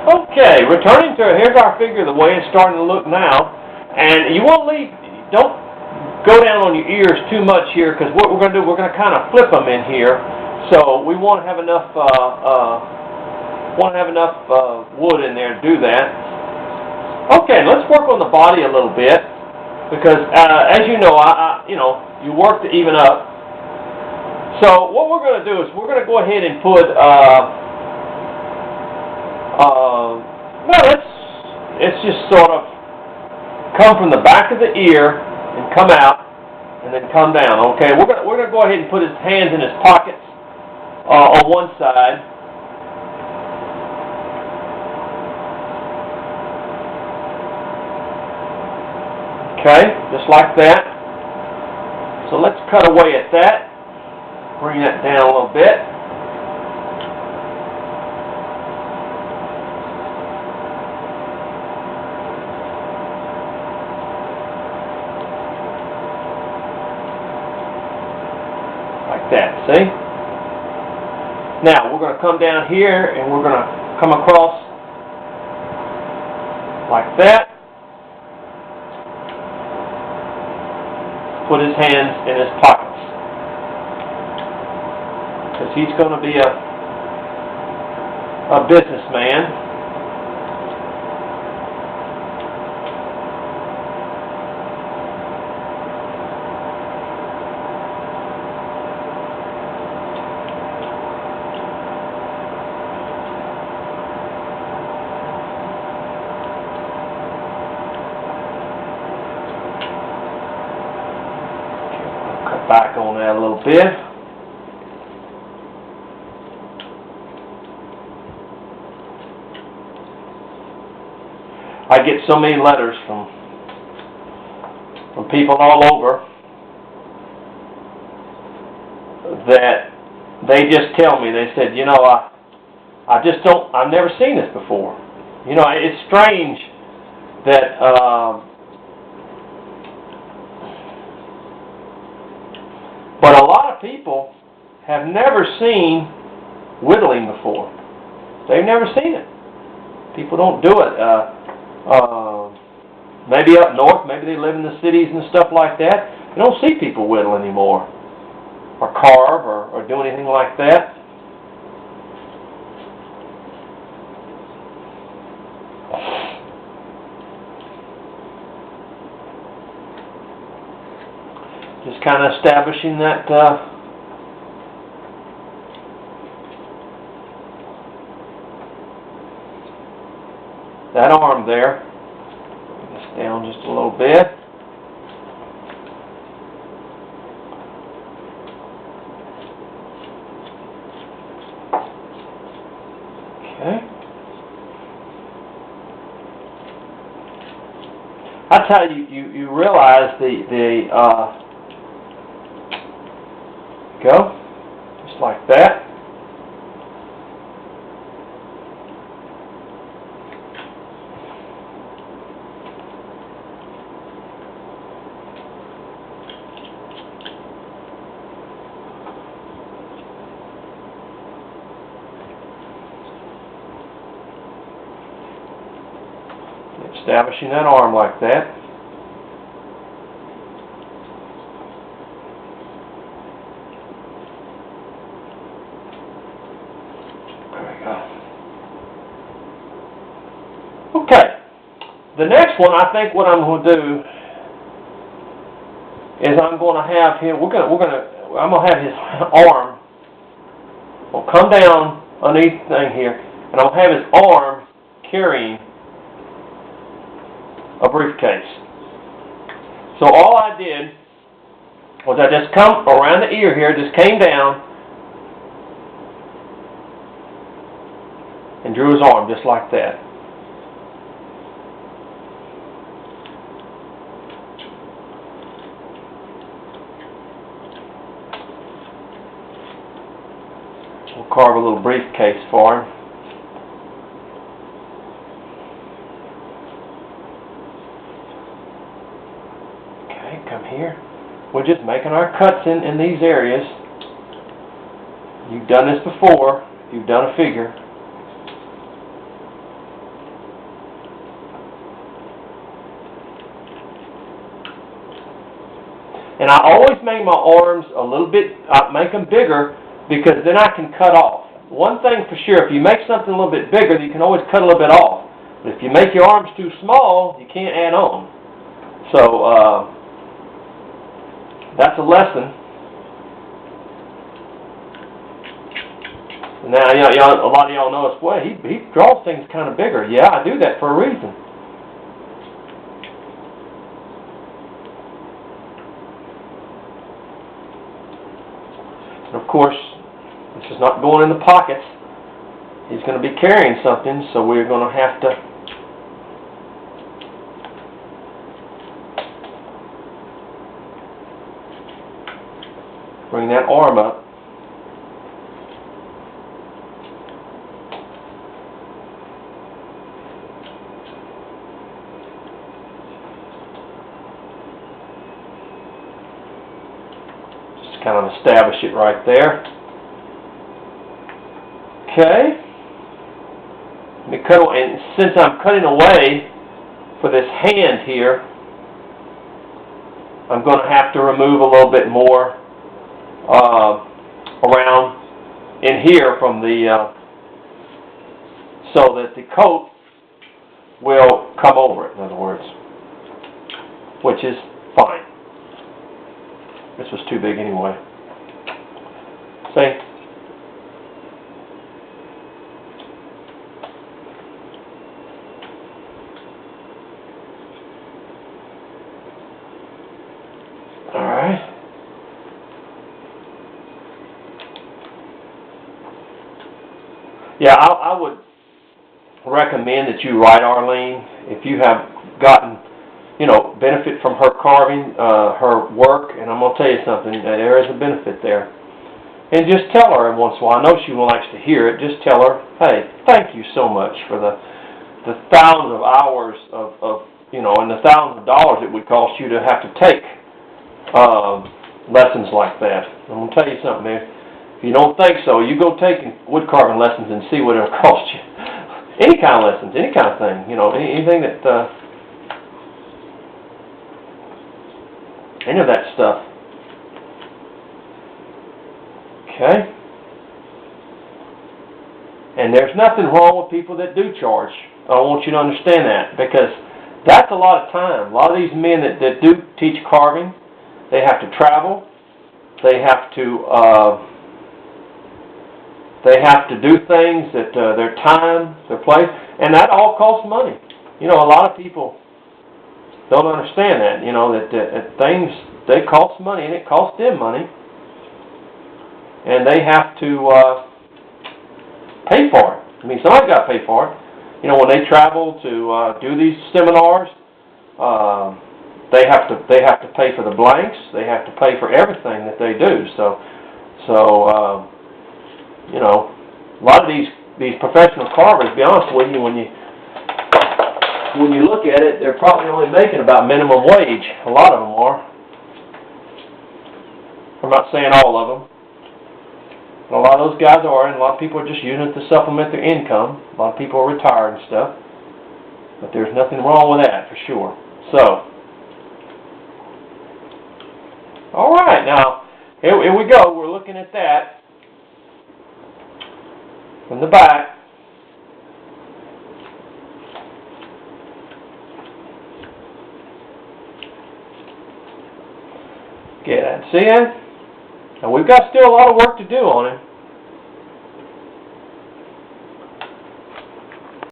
Okay, returning to here's our figure the way it's starting to look now, and you won't don't go down on your ears too much here, because what we're going to do, we're going to kind of flip them in here, so we want to have enough wood in there to do that. Okay, let's work on the body a little bit, because as you know, you work to even up. So what we're going to do is we're going to go ahead and put it's just sort of come from the back of the ear and come out and then come down. Okay, we're gonna go ahead and put his hands in his pockets on one side. Okay, just like that. So let's cut away at that. Bring that down a little bit. That, see? Now we're going to come down here and we're going to come across like that. Put his hands in his pockets, because he's going to be a businessman. Back on that a little bit. I get so many letters from people all over that they just tell me, they said, you know, I've never seen this before. You know, it's strange that but a lot of people have never seen whittling before. They've never seen it. People don't do it. Maybe up north, maybe they live in the cities and stuff like that. You don't see people whittle anymore, or carve, or do anything like that. Just kind of establishing that that arm there. Bring this down just a little bit. Okay. That's how you realize the go, just like that. Establishing that arm like that. Okay, the next one, I think what I'm going to do is I'm going to have him. I'm going to have his arm will come down underneath the thing here, and I'll have his arm carrying a briefcase. So all I did was I just come around the ear here, just came down and drew his arm just like that. We'll carve a little briefcase for him. Okay, come here. We're just making our cuts in these areas. You've done this before. You've done a figure. And I always make my arms a little bit, I make them bigger because then I can cut off. One thing for sure, if you make something a little bit bigger, you can always cut a little bit off. But if you make your arms too small, you can't add on. So, that's a lesson. Now, a lot of y'all know us, well, he draws things kind of bigger. Yeah, I do that for a reason. And of course, this is not going in the pockets. He's going to be carrying something, so we're going to have to bring that arm up. Just kind of establish it right there. Okay. Let me cut away, and since I'm cutting away for this hand here, I'm going to have to remove a little bit more around in here from the so that the coat will come over it, in other words, which is fine. This was too big anyway. See? Alright. Yeah, I would recommend that you write Arlene if you have gotten, benefit from her carving, her work, and I'm going to tell you something, there is a benefit there. And just tell her every once in a while, I know she likes to hear it, just tell her, hey, thank you so much for the thousands of hours of and the thousands of dollars it would cost you to have to take lessons like that. I'm going to tell you something, man. If you don't think so, you go take wood carving lessons and see what it'll cost you. Any kind of lessons, any kind of thing, anything that, any of that stuff. Okay? And there's nothing wrong with people that do charge. I want you to understand that, because that's a lot of time. A lot of these men that do teach carving, they have to travel, they have to do things that their time, their place, and that all costs money. A lot of people don't understand that. That things, they cost money, and it costs them money, and they have to pay for it. I mean, somebody's got to pay for it. When they travel to do these seminars, they have to pay for the blanks. They have to pay for everything that they do. So a lot of these professional carvers, to be honest with you, when you look at it, they're probably only making about minimum wage. A lot of them are. I'm not saying all of them. But a lot of those guys are, and a lot of people are just using it to supplement their income. A lot of people are retired and stuff. But there's nothing wrong with that, for sure. So, all right, now, here we go. We're looking at that from the back. Get that. See it? Now, we've got still a lot of work to do on it.